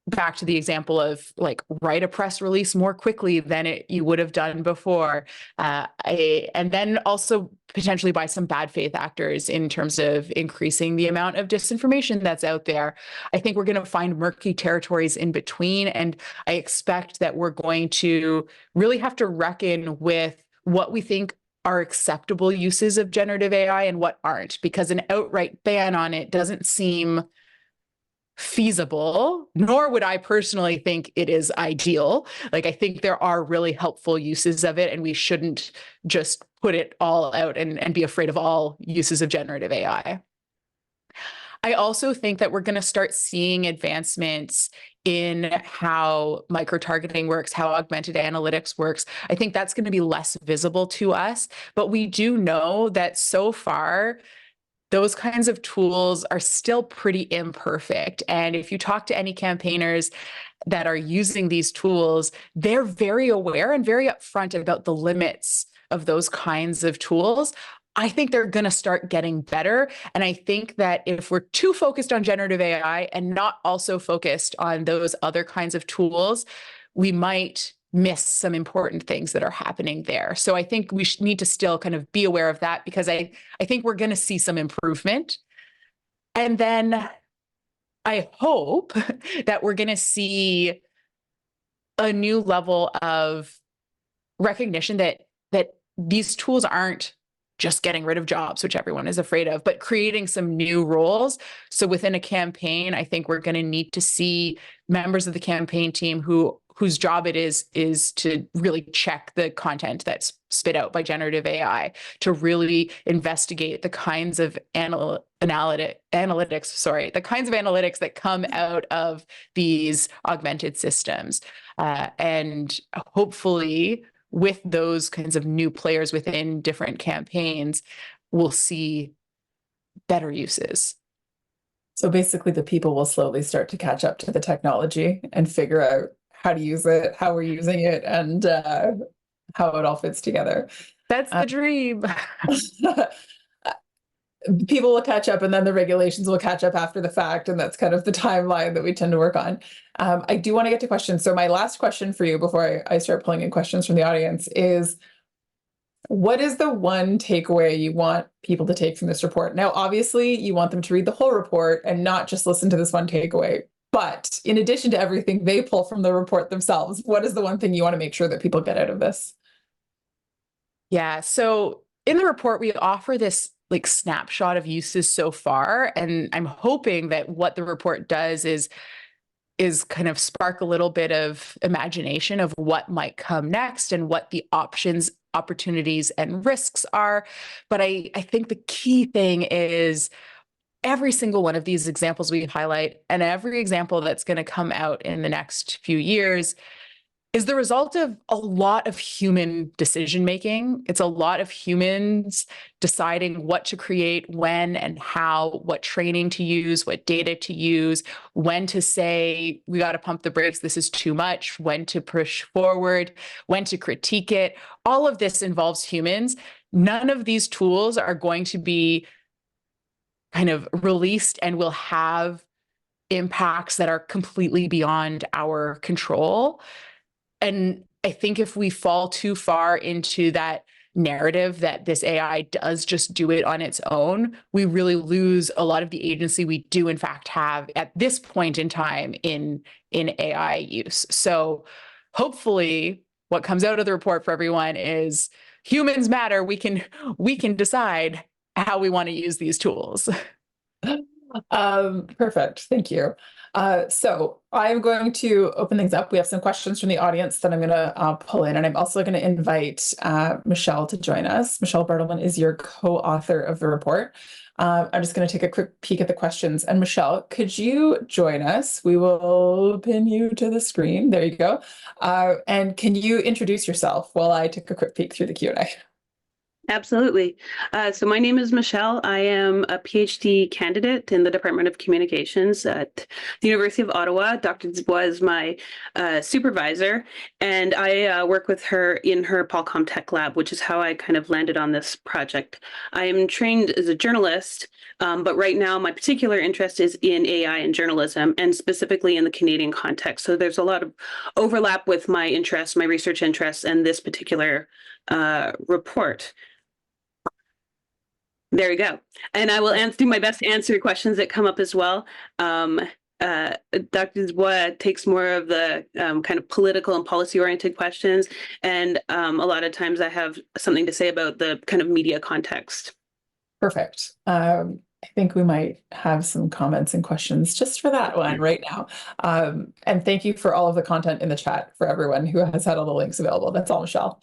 Back to the example of like write a press release more quickly than you would have done before. And then also potentially by some bad faith actors in terms of increasing the amount of disinformation that's out there. I think we're going to find murky territories in between. And I expect that we're going to really have to reckon with what we think are acceptable uses of generative AI and what aren't, because an outright ban on it doesn't seem feasible, nor would I personally think it is ideal. Like, I think there are really helpful uses of it, and we shouldn't just put it all out and be afraid of all uses of generative AI. I also think that we're going to start seeing advancements in how micro-targeting works, how augmented analytics works. I think that's going to be less visible to us, but we do know that so far, those kinds of tools are still pretty imperfect. And if you talk to any campaigners that are using these tools, they're very aware and very upfront about the limits of those kinds of tools. I think they're going to start getting better. And I think that if we're too focused on generative AI and not also focused on those other kinds of tools, we might miss some important things that are happening there. So I think we need to still kind of be aware of that, because I think we're going to see some improvement. And then I hope that we're going to see a new level of recognition that these tools aren't just getting rid of jobs, which everyone is afraid of, but creating some new roles. So within a campaign, I think we're going to need to see members of the campaign team whose job it is to really check the content that's spit out by generative AI, to really investigate the kinds of analytics that come out of these augmented systems. And hopefully with those kinds of new players within different campaigns, we'll see better uses. So basically the people will slowly start to catch up to the technology and figure out how to use it, how we're using it, and how it all fits together. That's the dream. People will catch up and then the regulations will catch up after the fact. And that's kind of the timeline that we tend to work on. I do want to get to questions. So my last question for you before I start pulling in questions from the audience is, what is the one takeaway you want people to take from this report? Now, obviously, you want them to read the whole report and not just listen to this one takeaway. But in addition to everything they pull from the report themselves, what is the one thing you want to make sure that people get out of this? Yeah. So in the report, we offer this like snapshot of uses so far. And I'm hoping that what the report does is kind of spark a little bit of imagination of what might come next and what the options, opportunities, and risks are. But I think the key thing is every single one of these examples we highlight and every example that's going to come out in the next few years is the result of a lot of human decision making. It's a lot of humans deciding what to create, when and how, what training to use, what data to use, when to say, we got to pump the brakes, this is too much, when to push forward, when to critique it. All of this involves humans. None of these tools are going to be kind of released and will have impacts that are completely beyond our control. And I think if we fall too far into that narrative that this AI does just do it on its own, we really lose a lot of the agency we do in fact have at this point in time in AI use. So hopefully what comes out of the report for everyone is humans matter. We can decide how we want to use these tools. Perfect. Thank you. So I'm going to open things up. We have some questions from the audience that I'm going to pull in, and I'm also going to invite Michelle to join us. Michelle Bartleman is your co-author of the report. I'm just going to take a quick peek at the questions. And Michelle, could you join us? We will pin you to the screen. There you go. And can you introduce yourself while I take a quick peek through the Q&A? Absolutely. So my name is Michelle. I am a PhD candidate in the Department of Communications at the University of Ottawa. Dr. Dubois is my supervisor, and I work with her in her Polcom Tech Lab, which is how I kind of landed on this project. I am trained as a journalist, but right now my particular interest is in AI and journalism, and specifically in the Canadian context. So there's a lot of overlap with my interests, my research interests, and this particular report. There we go. And I will do my best to answer questions that come up as well. Dr. Dubois takes more of the kind of political and policy-oriented questions. And a lot of times I have something to say about the kind of media context. Perfect. I think we might have some comments and questions just for that one right now. And thank you for all of the content in the chat for everyone who has had all the links available. That's all, Michelle.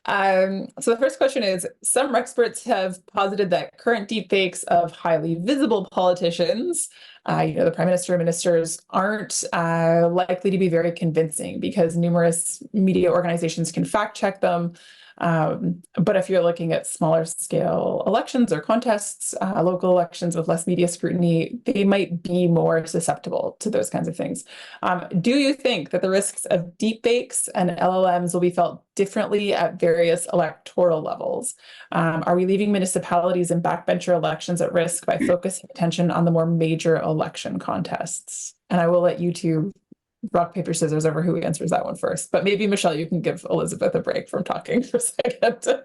So the first question is, some experts have posited that current deepfakes of highly visible politicians, the prime minister and ministers, aren't likely to be very convincing because numerous media organizations can fact check them. But if you're looking at smaller scale elections or contests, local elections with less media scrutiny, they might be more susceptible to those kinds of things. Do you think that the risks of deepfakes and LLMs will be felt differently at various electoral levels? Are we leaving municipalities and backbencher elections at risk by focusing attention on the more major election contests? And I will let you two rock, paper, scissors over who answers that one first. But maybe, Michelle, you can give Elizabeth a break from talking for a second.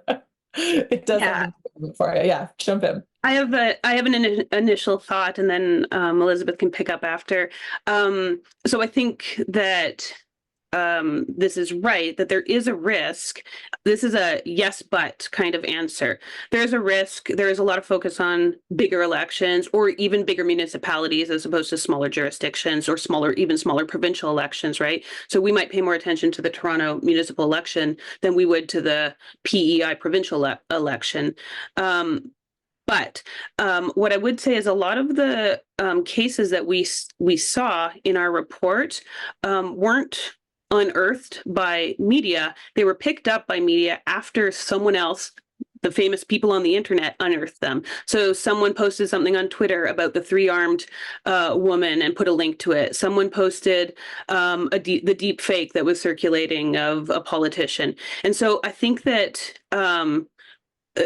It does have for you. Yeah, jump in. I have an initial thought, and then Elizabeth can pick up after. So I think that this is right, that there is a risk. This is a yes, but kind of answer. There's a risk. There is a lot of focus on bigger elections or even bigger municipalities as opposed to smaller jurisdictions or even smaller provincial elections, right? So we might pay more attention to the Toronto municipal election than we would to the PEI provincial election. But what I would say is a lot of the cases that we saw in our report weren't unearthed by media. They were picked up by media after someone else the famous people on the internet unearth them. So someone posted something on Twitter about the three-armed woman and put a link to it. Someone posted the deep fake that was circulating of a politician. And so I think that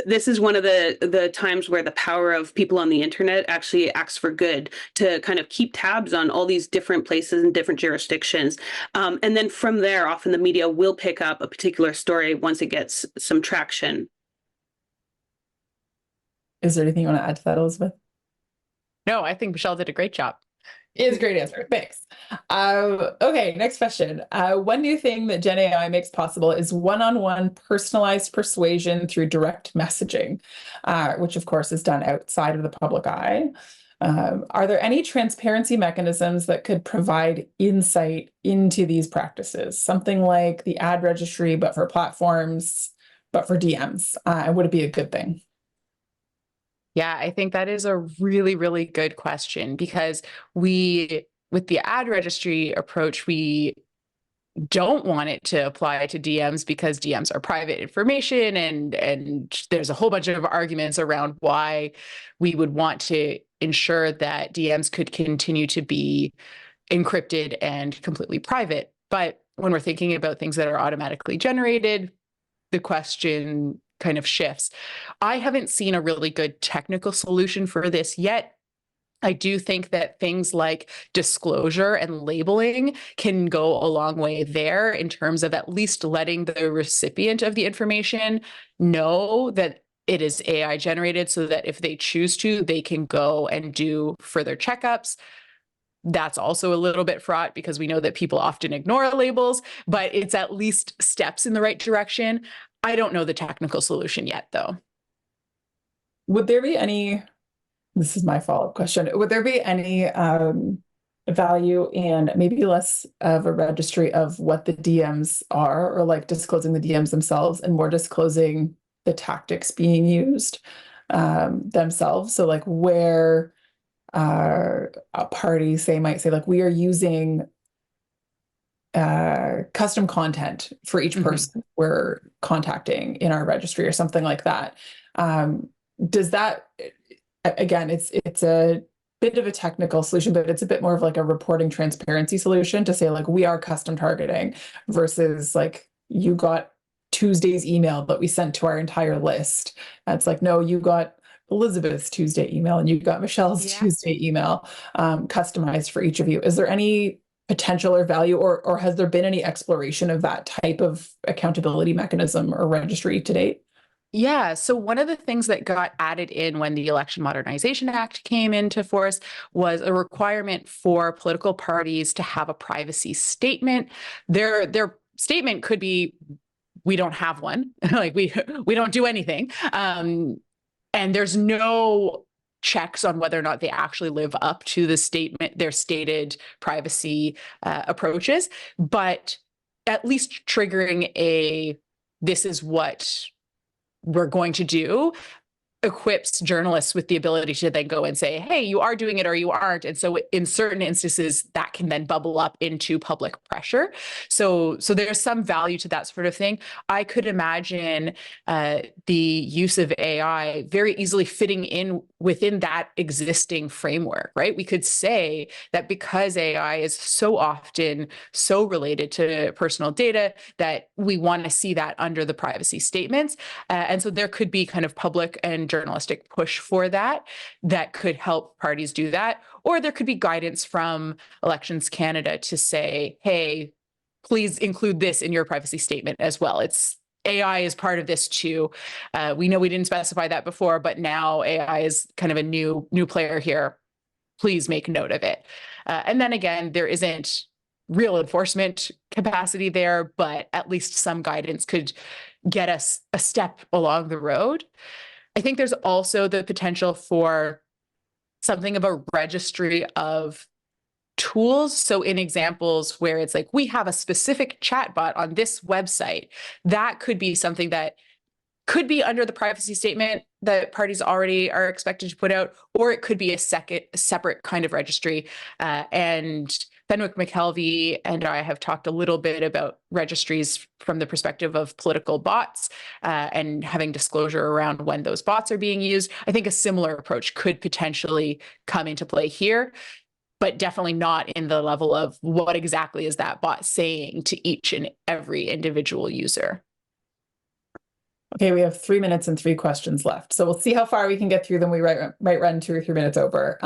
this is one of the times where the power of people on the internet actually acts for good, to kind of keep tabs on all these different places and different jurisdictions. And then from there, often the media will pick up a particular story once it gets some traction. Is there anything you want to add to that, Elizabeth? No, I think Michelle did a great job. It is a great answer. Thanks. Okay, next question. One new thing that Gen AI makes possible is one-on-one personalized persuasion through direct messaging, which of course is done outside of the public eye. Are there any transparency mechanisms that could provide insight into these practices? Something like the ad registry, but for platforms, but for DMs? Would it be a good thing? Yeah, I think that is a really, really good question, because with the ad registry approach, we don't want it to apply to DMs because DMs are private information, and there's a whole bunch of arguments around why we would want to ensure that DMs could continue to be encrypted and completely private. But when we're thinking about things that are automatically generated, the question kind of shifts. I haven't seen a really good technical solution for this yet. I do think that things like disclosure and labeling can go a long way there, in terms of at least letting the recipient of the information know that it is AI generated, so that if they choose to, they can go and do further checkups. That's also a little bit fraught, because we know that people often ignore labels, but it's at least steps in the right direction. I don't know the technical solution yet, though. Would there be any, this is my follow-up question, would there be any value in maybe less of a registry of what the DMs are, or like disclosing the DMs themselves, and more disclosing the tactics being used themselves? So like where a party might say like, we are using custom content for each person we're contacting in our registry, or something like that. Does that, again, it's a bit of a technical solution, but it's a bit more of like a reporting transparency solution to say like, we are custom targeting, versus like, you got Tuesday's email that we sent to our entire list. It's like, no, you got Elizabeth's Tuesday email and you got Michelle's Tuesday email, customized for each of you. Is there any potential or value, or has there been any exploration of that type of accountability mechanism or registry to date? Yeah. So one of the things that got added in when the Election Modernization Act came into force was a requirement for political parties to have a privacy statement. Their statement could be, we don't have one, like we don't do anything. And there's no checks on whether or not they actually live up to the statement, their stated privacy approaches, but at least triggering this is what we're going to do equips journalists with the ability to then go and say, hey, you are doing it or you aren't. And so in certain instances, that can then bubble up into public pressure. So there's some value to that sort of thing. I could imagine the use of AI very easily fitting in within that existing framework, right? We could say that because AI is so often so related to personal data, that we want to see that under the privacy statements. And so there could be kind of public and journalistic push for that could help parties do that. Or there could be guidance from Elections Canada to say, hey, please include this in your privacy statement as well. AI is part of this too. We know we didn't specify that before, but now AI is kind of a new player here. Please make note of it. And then again, there isn't real enforcement capacity there, but at least some guidance could get us a step along the road. I think there's also the potential for something of a registry of tools. So in examples where it's like, we have a specific chatbot on this website, that could be something that could be under the privacy statement that parties already are expected to put out, or it could be a separate kind of registry. And Fenwick McKelvey and I have talked a little bit about registries from the perspective of political bots and having disclosure around when those bots are being used. I think a similar approach could potentially come into play here, but definitely not in the level of what exactly is that bot saying to each and every individual user. Okay, we have 3 minutes and 3 questions left. So we'll see how far we can get through them. We might run 2 or 3 minutes over.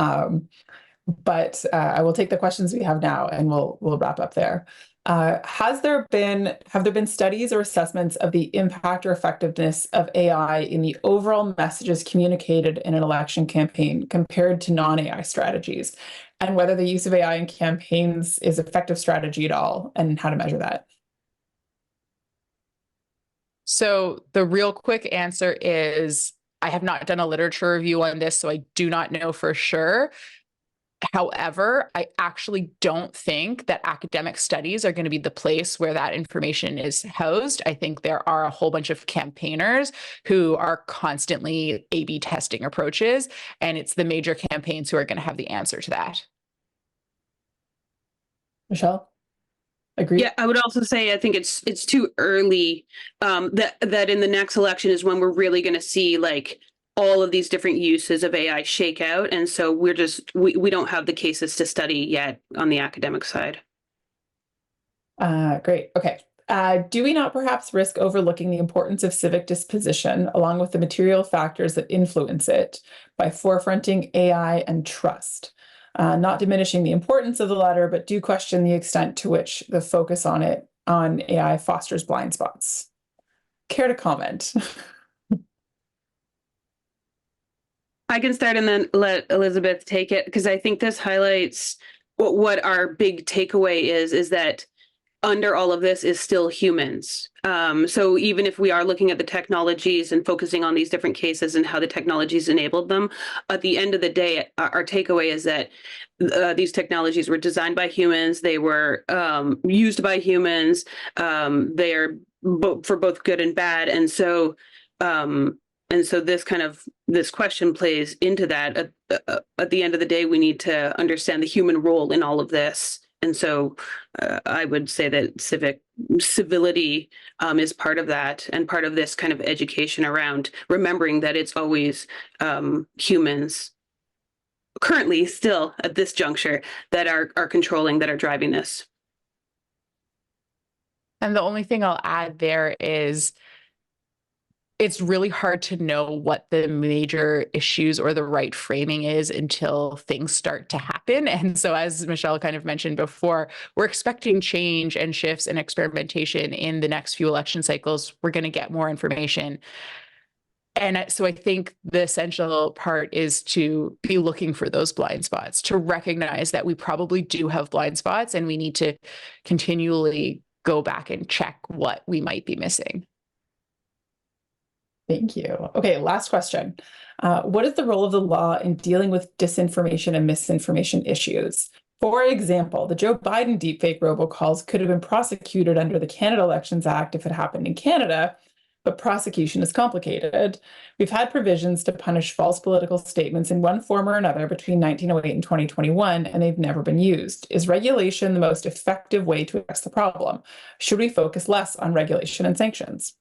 But I will take the questions we have now and we'll wrap up there. Have there been studies or assessments of the impact or effectiveness of AI in the overall messages communicated in an election campaign compared to non-AI strategies, and whether the use of AI in campaigns is an effective strategy at all, and how to measure that? So the real quick answer is I have not done a literature review on this, so I do not know for sure. However, I actually don't think that academic studies are going to be the place where that information is housed. I think there are a whole bunch of campaigners who are constantly A/B testing approaches, and it's the major campaigns who are going to have the answer to that. Michelle? Agree? Yeah, I would also say I think it's too early. That in the next election is when we're really going to see like all of these different uses of AI shake out, and so we don't have the cases to study yet on the academic side. Great. Okay. Do we not perhaps risk overlooking the importance of civic disposition along with the material factors that influence it by forefronting AI and trust? Not diminishing the importance of the latter, but do question the extent to which the focus on AI fosters blind spots. Care to comment? I can start and then let Elizabeth take it, because I think this highlights what our big takeaway is that under all of this is still humans. So even if we are looking at the technologies and focusing on these different cases and how the technologies enabled them, at the end of the day, our takeaway is that these technologies were designed by humans. They were used by humans. They are for both good and bad. And so this question plays into that. At the end of the day, we need to understand the human role in all of this. And so I would say that civility is part of that, and part of this kind of education around remembering that it's always humans currently still at this juncture that are controlling, that are driving this. And the only thing I'll add there is it's really hard to know what the major issues or the right framing is until things start to happen. And so, as Michelle kind of mentioned before, we're expecting change and shifts and experimentation in the next few election cycles. We're going to get more information. And so I think the essential part is to be looking for those blind spots, to recognize that we probably do have blind spots, and we need to continually go back and check what we might be missing. Thank you. Okay, last question. What is the role of the law in dealing with disinformation and misinformation issues? For example, the Joe Biden deepfake robocalls could have been prosecuted under the Canada Elections Act if it happened in Canada, but prosecution is complicated. We've had provisions to punish false political statements in one form or another between 1908 and 2021, and they've never been used. Is regulation the most effective way to address the problem? Should we focus less on regulation and sanctions?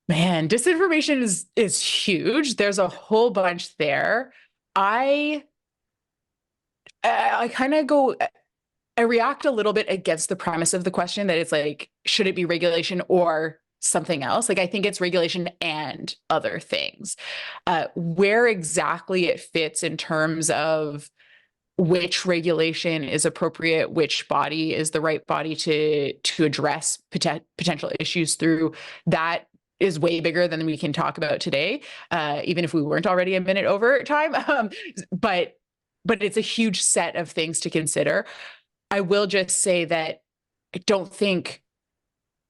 Man, disinformation is huge. There's a whole bunch there. I kind of I react a little bit against the premise of the question that it's like, should it be regulation or something else? Like, I think it's regulation and other things. Where exactly it fits in terms of which regulation is appropriate, which body is the right body to address potential issues through, that is way bigger than we can talk about today, even if we weren't already a minute over time. But it's a huge set of things to consider. I will just say that I don't think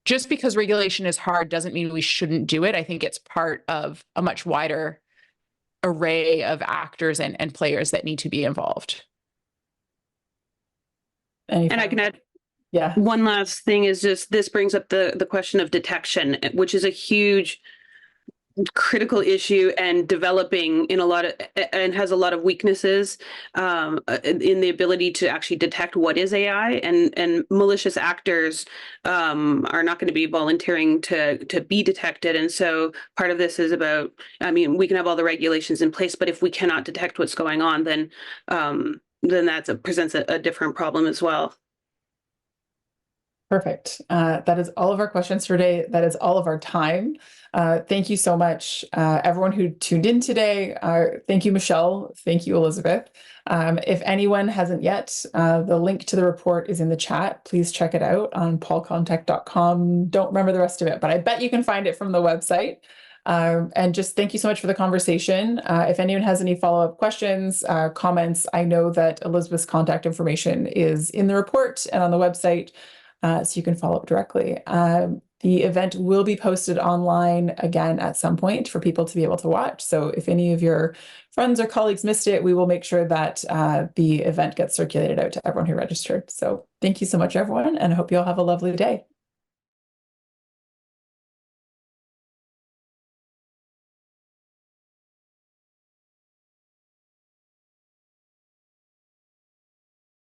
just because regulation is hard doesn't mean we shouldn't do it. I think it's part of a much wider array of actors and players that need to be involved. And I can add Yeah. One last thing is just this brings up the question of detection, which is a huge critical issue and developing in a lot of and has a lot of weaknesses in the ability to actually detect what is AI, and malicious actors are not going to be volunteering to be detected. And so part of this is about, I mean, we can have all the regulations in place, but if we cannot detect what's going on, then that presents a different problem as well. Perfect. That is all of our questions for today. That is all of our time. Thank you so much, everyone who tuned in today. Thank you, Michelle. Thank you, Elizabeth. If anyone hasn't yet, the link to the report is in the chat. Please check it out on paulcontech.com. Don't remember the rest of it, but I bet you can find it from the website. And just thank you so much for the conversation. If anyone has any follow-up questions, comments, I know that Elizabeth's contact information is in the report and on the website. So you can follow up directly. The event will be posted online again at some point for people to be able to watch. So if any of your friends or colleagues missed it, we will make sure that the event gets circulated out to everyone who registered. So thank you so much, everyone, and I hope you all have a lovely day.